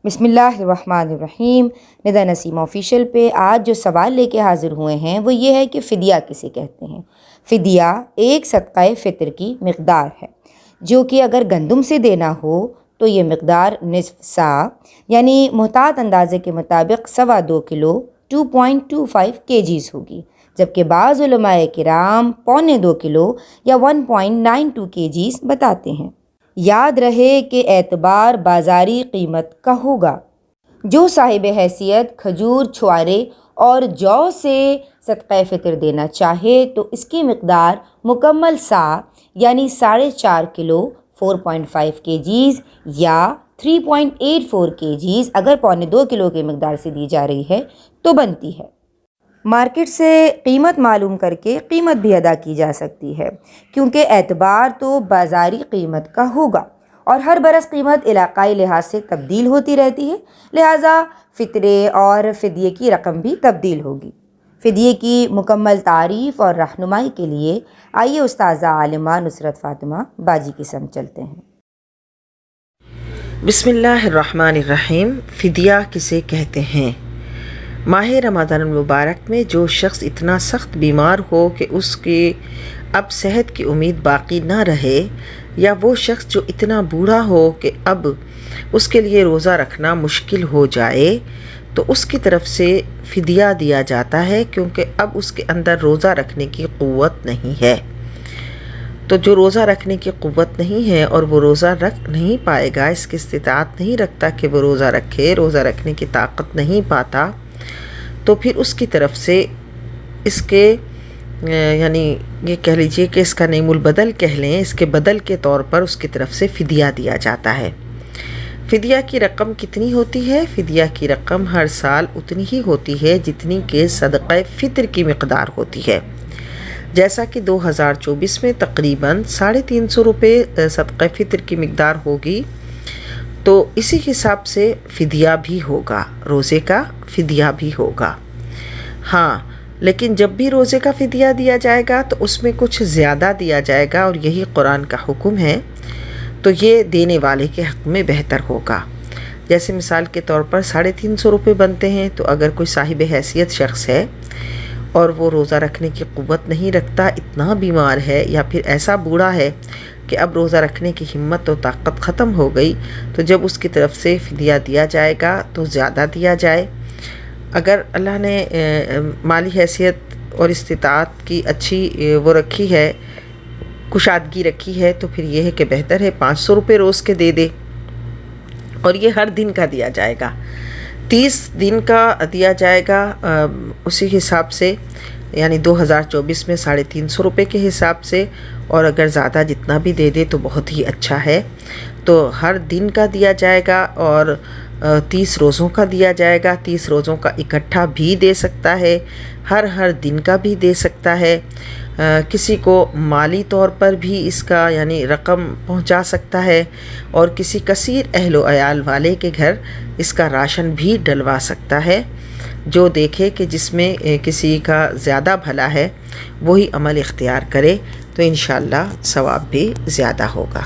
بسم اللہ الرحمن الرحیم۔ ندا نسیم آفیشیل پہ آج جو سوال لے کے حاضر ہوئے ہیں وہ یہ ہے کہ فدیہ کسے کہتے ہیں۔ فدیہ ایک صدقہ فطر کی مقدار ہے جو کہ اگر گندم سے دینا ہو تو یہ مقدار نصف سا یعنی محتاط اندازے کے مطابق 2.25 کلو 2.25 kgs ہوگی، جبکہ بعض علماء کرام 2.25 کلو یا 1.92 kgs بتاتے ہیں۔ یاد رہے کہ اعتبار بازاری قیمت کا ہوگا۔ جو صاحب حیثیت کھجور، چھوارے اور جو سے صدقہ فطر دینا چاہے تو اس کی مقدار مکمل سا یعنی 4.5 کلو 4.5 kgs یا 3.84 kgs اگر 2.25 کلو کی مقدار سے دی جا رہی ہے تو بنتی ہے۔ مارکیٹ سے قیمت معلوم کر کے قیمت بھی ادا کی جا سکتی ہے، کیونکہ اعتبار تو بازاری قیمت کا ہوگا اور ہر برس قیمت علاقائی لحاظ سے تبدیل ہوتی رہتی ہے، لہٰذا فطرے اور فدیے کی رقم بھی تبدیل ہوگی۔ فدیے کی مکمل تعریف اور رہنمائی کے لیے آئیے استاذہ عالمہ نصرت فاطمہ باجی کی سمت چلتے ہیں۔ بسم اللہ الرحمن الرحیم۔ فدیہ کسے کہتے ہیں؟ ماہ رمضان المبارک میں جو شخص اتنا سخت بیمار ہو کہ اس کی اب صحت کی امید باقی نہ رہے، یا وہ شخص جو اتنا بوڑھا ہو کہ اب اس کے لیے روزہ رکھنا مشکل ہو جائے، تو اس کی طرف سے فدیہ دیا جاتا ہے، کیونکہ اب اس کے اندر روزہ رکھنے کی قوت نہیں ہے۔ تو جو روزہ رکھنے کی قوت نہیں ہے اور وہ روزہ رکھ نہیں پائے گا، اس کی استطاعت نہیں رکھتا کہ وہ روزہ رکھے، روزہ رکھنے کی طاقت نہیں پاتا، تو پھر اس کی طرف سے اس کے یعنی یہ کہہ لیجئے کہ اس کا نیم البدل کہہ لیں، اس کے بدل کے طور پر اس کی طرف سے فدیہ دیا جاتا ہے۔ فدیہ کی رقم کتنی ہوتی ہے؟ فدیہ کی رقم ہر سال اتنی ہی ہوتی ہے جتنی کہ صدقہ فطر کی مقدار ہوتی ہے۔ جیسا کہ 2024 میں تقریباً 350 روپے صدقہ فطر کی مقدار ہوگی، تو اسی حساب سے فدیہ بھی ہوگا، روزے کا فدیہ بھی ہوگا۔ ہاں، لیکن جب بھی روزے کا فدیہ دیا جائے گا تو اس میں کچھ زیادہ دیا جائے گا، اور یہی قرآن کا حکم ہے، تو یہ دینے والے کے حق میں بہتر ہوگا۔ جیسے مثال کے طور پر 350 روپے بنتے ہیں، تو اگر کوئی صاحب حیثیت شخص ہے اور وہ روزہ رکھنے کی قوت نہیں رکھتا، اتنا بیمار ہے یا پھر ایسا بوڑھا ہے کہ اب روزہ رکھنے کی ہمت و طاقت ختم ہو گئی، تو جب اس کی طرف سے فدیہ دیا جائے گا تو زیادہ دیا جائے۔ اگر اللہ نے مالی حیثیت اور استطاعت کی اچھی وہ رکھی ہے، کشادگی رکھی ہے، تو پھر یہ ہے کہ بہتر ہے 500 روپے روز کے دے دے، اور یہ ہر دن کا دیا جائے گا، 30 دن کا دیا جائے گا اسی حساب سے، یعنی 2024 میں 350 روپے کے حساب سے، اور اگر زیادہ جتنا بھی دے دے تو بہت ہی اچھا ہے۔ تو ہر دن کا دیا جائے گا اور 30 روزوں کا دیا جائے گا، 30 روزوں کا اکٹھا بھی دے سکتا ہے، ہر دن کا بھی دے سکتا ہے، کسی کو مالی طور پر بھی اس کا یعنی رقم پہنچا سکتا ہے، اور کسی کثیر اہل و عیال والے کے گھر اس کا راشن بھی ڈلوا سکتا ہے۔ جو دیکھے کہ جس میں کسی کا زیادہ بھلا ہے وہی عمل اختیار کرے، تو انشاءاللہ ثواب بھی زیادہ ہوگا۔